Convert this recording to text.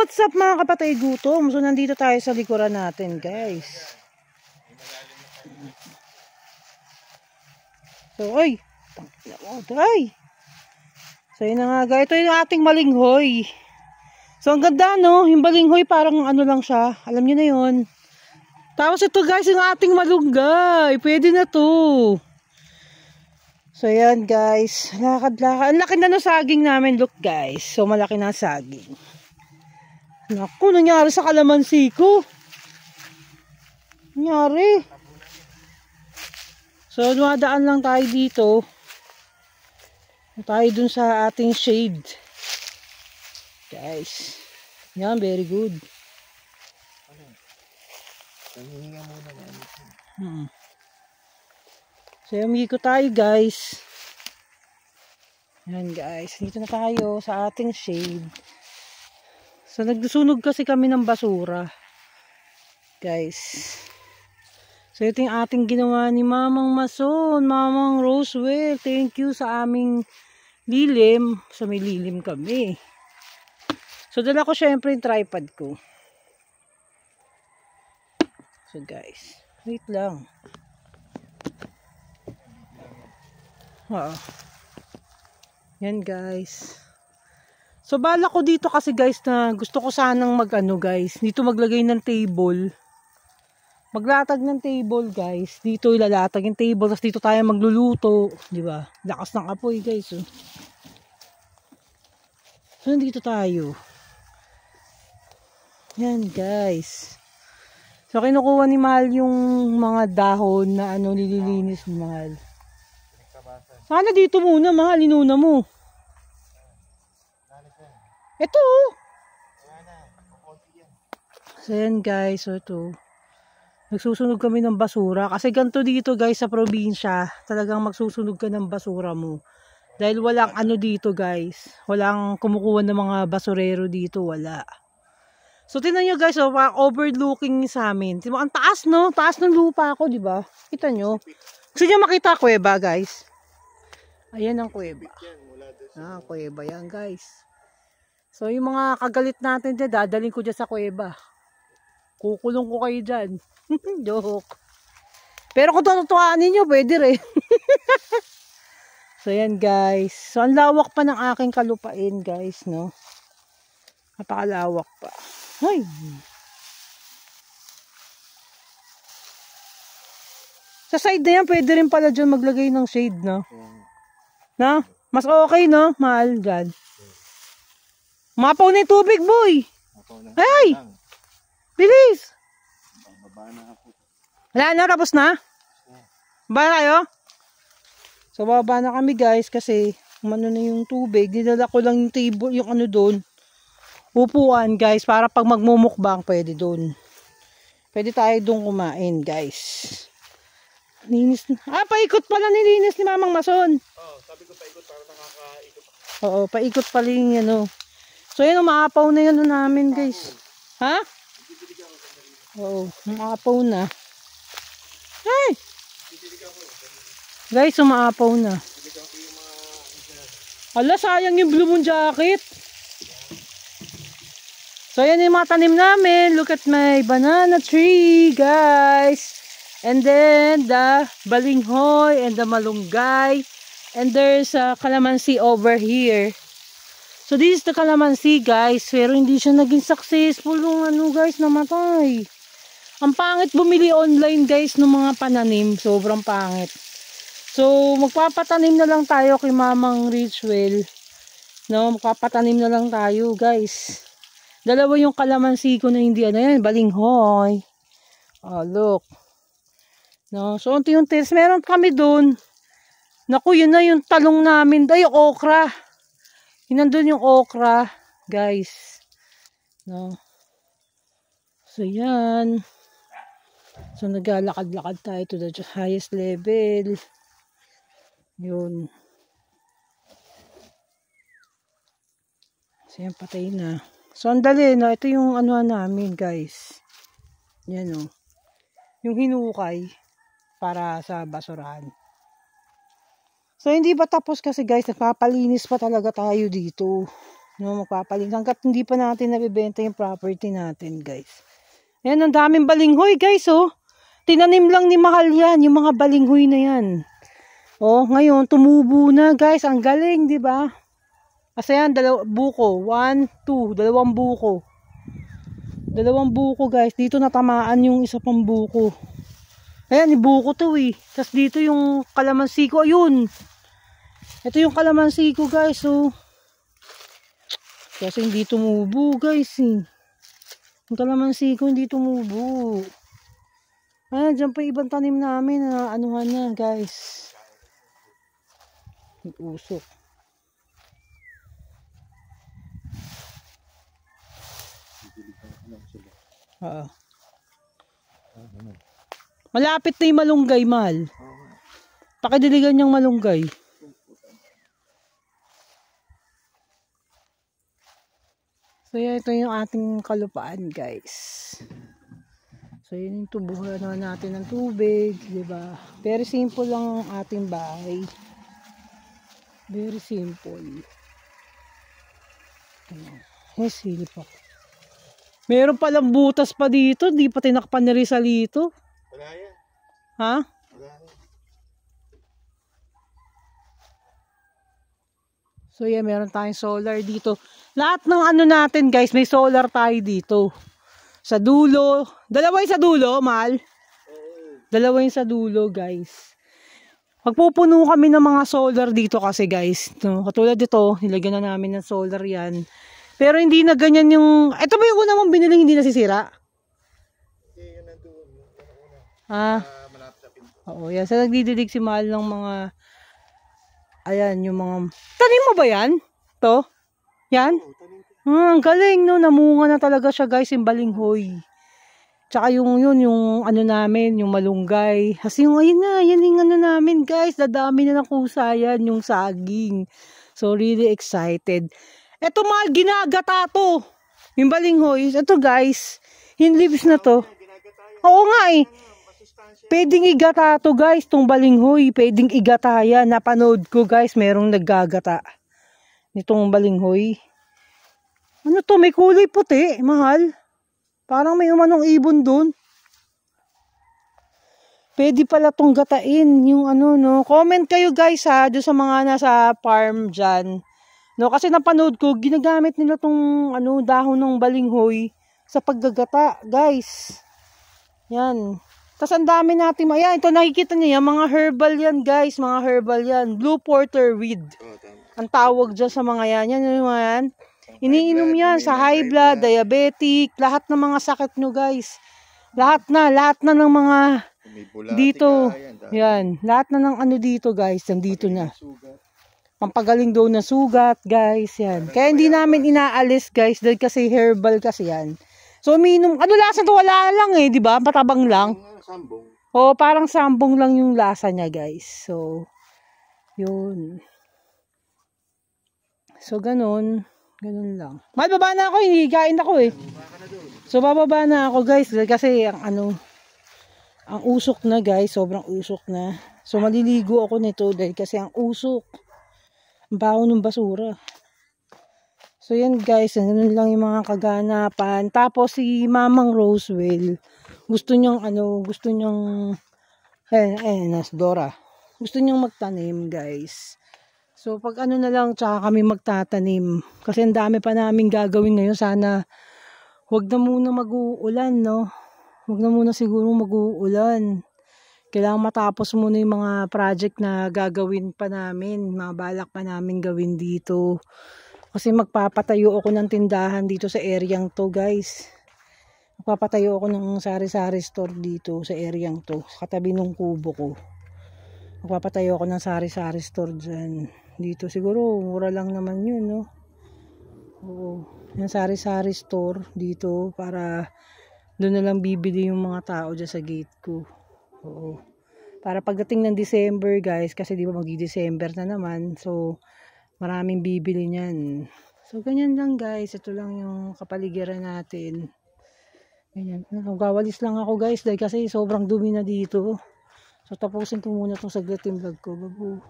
what's up mga kapatid gutom? So nandito tayo sa likuran natin guys. So ay. So yun na nga guys. Ito yung ating malinghoy. So ang ganda no. Yung malinghoy parang ano lang siya. Alam niyo na yun. Tapos ito guys yung ating malunggay. Pwede na to. So yan guys. Lakad-lakad. Ang laki na ng saging namin. Look guys. So malaki na saging. Naku, nangyari sa kalamansi ko. Nangyari. So, dumadaan lang tayo dito. Tayo dun sa ating shade. Guys. Yan, very good. So, umiko tayo guys. Yan guys. Dito na tayo sa ating shade. So, nagsusunog kasi kami ng basura. Guys. So, ito yung ating ginawa ni Mamang Mason, Mamang Rosewell. Thank you sa aming lilim. So, may lilim kami. So, dala ko syempre yung tripod ko. So, guys. Wait lang. Yan, guys. So, bala ko dito kasi guys na gusto ko sanang mag-ano guys. Dito maglagay ng table. Maglatag ng table guys. Dito ilalatag yung table. Tapos dito tayo magluluto. Diba? Lakas ng apoy guys. Oh. So, dito tayo. Yan guys. So, kinukuha ni Mahal yung mga dahon na ano nililinis ni Mahal. Sana dito muna Mahal. Inuna mo. Ito. So yan guys, so ito. Nagsusunog kami ng basura. Kasi ganito dito guys sa probinsya. Talagang magsusunog ka ng basura mo. Dahil walang ano dito guys. Walang kumukuha ng mga basurero dito. Wala. So tingnan nyo guys, oh, overlooking sa amin. Ang taas no? Taas ng lupa ako, di ba? Kita nyo? Gusto nyo makita kuweba guys? Ayan ang kuweba. Kuweba yan guys. So, yung mga kagalit natin dyan, dadaling ko dyan sa kuweba. Kukulong ko kayo dyan. Joke. Pero kung tututuhaan ninyo, pwede rin. So, yan guys. So, ang lawak pa ng aking kalupain, guys, no? Napakalawak pa. Ay! Sa side na yan, pwede rin pala dyan maglagay ng shade, no? Na? Mas okay, no? Mahal dyan. Mapaw na yung tubig, boy. Ay! Bilis! Wala na, tapos na? Baba kayo? So, baba na kami, guys, kasi umano na yung tubig. Dinala ko lang yung table, yung ano doon. Upuan, guys, para pag magmumukbang, pwede doon. Pwede tayo doon kumain, guys. Linis na. Paikot pala nilinis ni Mamang Mason. Sabi ko paikot para nakakaikot. Oo, paikot pala yung ano. So, yun, umaapaw na yun namin, guys. Ha? Oo, umaapaw na. Ay! Guys, umaapaw na. Ala, sayang yung blue moon jacket. So, yan yung mga tanim namin. Look at my banana tree, guys. And then, the balinghoy and the malunggay. And there's a calamansi over here. So, this is the calamansi, guys. Pero hindi siya naging successful nung ano, guys, namatay. Ang pangit bumili online, guys, ng mga pananim. Sobrang pangit. So, magpapatanim na lang tayo kay Mamang Richwell. No, magpapatanim na lang tayo, guys. Dalawa yung calamansi ko na hindi, ano yan, balinghoy. Oh, look. No, so, unti yung test. Meron kami dun. Naku, yun na yung talong namin. Ay, yung okra. Nandun yung okra, guys. No. So, yan. So, naglalakad-lakad tayo to the highest level. Yun. So, yan, patay na. So, ang dali, no? Ito yung ano namin, guys. Yan, no. Yung hinukay para sa basurahan. So, hindi pa tapos kasi guys, nagpapalinis pa talaga tayo dito. No, magpapalit. Hanggat hindi pa natin nabibenta yung property natin, guys. Ayan, ang daming balinghoy, guys, oh. Tinanim lang ni Mahal yan, yung mga balinghoy na yan. Oh, ngayon, tumubo na, guys. Ang galing, di ba? Kasi yan, buko. 1, 2, dalawang buko. Dalawang buko, guys. Dito natamaan yung isa pang buko. Ayan, buko to eh. Tapos dito yung kalamansi ko. Ayun. Ito yung kalamansi ko, guys. So, kasi hindi tumubo, guys eh. Yung kalamansi ko hindi tumubo. Ayan, dyan pa ibang tanim namin na anuhan na, guys. Usok. Malapit na yung malunggay, Mahal. Pakidiligan niyang malunggay. So, yan, ito yung ating kalupaan, guys. So, yun yung tubuhan natin ng tubig, diba? Very simple lang ang ating bahay. Very simple. May silip ako. Meron palang butas pa dito, di pa tinakpan ni Rizalito. Wala yan. Ha? Wala yan. So yeah, meron tayong solar dito. Lahat ng ano natin, guys, may solar tayo dito. Sa dulo. Dalawa yung sa dulo, Mahal. Dalawa yung sa dulo, guys. Magpupuno kami ng mga solar dito kasi, guys. No? Katulad dito, nilagyan na namin ng solar yan. Pero hindi na ganyan yung... Ito ba yung una mong biniling hindi nasisira? Hindi, yun nandun. Malapit sa pinto. Oo, yan. So nagdidilig si Mahal ng mga... Ayan, yung mga... Tanim mo ba yan? To? Yan? Ang galing, no? Namunga na talaga siya, guys, yung balinghoy. Tsaka yung ano namin, yung malunggay. Kasi yung, ayun na, yan yung ano namin, guys. Dadami na ng kusa yan, yung saging. So, really excited. Eto, Mahal, ginagata to. Yung balinghoy. Ito, guys. Yung leaves na to. Oo nga, eh. Pwedeng igata to, guys, tong balinghoy. Pwedeng igata yan. Napanood ko, guys, merong naggagata nitong balinghoy. Ano to? May kulay puti, Mahal. Parang may umanong ibon dun. Pwede pala tong gatain. Yung ano, no? Comment kayo, guys, ha, doon sa mga nasa farm dyan. No, kasi napanood ko, ginagamit nila tong ano, dahon ng balinghoy sa paggagata, guys. Yan. Tapos ang dami natin, ayan, ito nakikita niyo yan, mga herbal yan, guys, mga herbal yan. Blue porter weed. Ang tawag dyan sa mga yan. Yan yung mga yan. Iniinom yan sa high blood, diabetic, lahat ng mga sakit nyo, guys. Lahat na ng mga dito. Yan, lahat na ng ano dito, guys, nandito na. Pampagaling daw na sugat, guys, yan. Kaya hindi namin inaalis, guys, dahil kasi herbal kasi yan. So, umiinom, ano lasa to? Wala lang eh, di ba? Patabang lang. Sambong. O, parang sambong lang yung lasa niya, guys. So, yun. So, ganun lang. Baba na ako, hindi kain ako eh. So, bababa na ako, guys, kasi ang ano, ang usok na, guys, sobrang usok na. So, maliligo ako nito dahil kasi ang usok. Ang baho ng basura. So, yan, guys, ganun lang yung mga kaganapan. Tapos, si Mamang Rosewell, gusto niyang, Dora. Gusto niyang magtanim, guys. So, pag ano na lang, tsaka kami magtatanim. Kasi ang dami pa namin gagawin ngayon. Sana, wag na muna mag-uulan, no? Wag na muna siguro mag-uulan. Kailangan matapos muna yung mga project na gagawin pa namin. Mga balak pa namin gawin dito. Kasi magpapatayo ako ng tindahan dito sa areang to, guys. Magpapatayo ako ng sari-sari store dito sa areang to. Katabi ng kubo ko. Magpapatayo ako ng sari-sari store dyan. Dito siguro, mura lang naman yun, no? Oo. Yung sari-sari store dito para doon na lang bibili yung mga tao dyan sa gate ko. Oo. Para pagdating ng December, guys, kasi di ba magdi-December na naman. So, maraming bibili niyan. So, ganyan lang, guys. Ito lang yung kapaligiran natin. Ganyan. Gawalis lang ako, guys, dahil kasi sobrang dumi na dito. So, tapusin ko muna itong saglit yung vlog ko. Bago.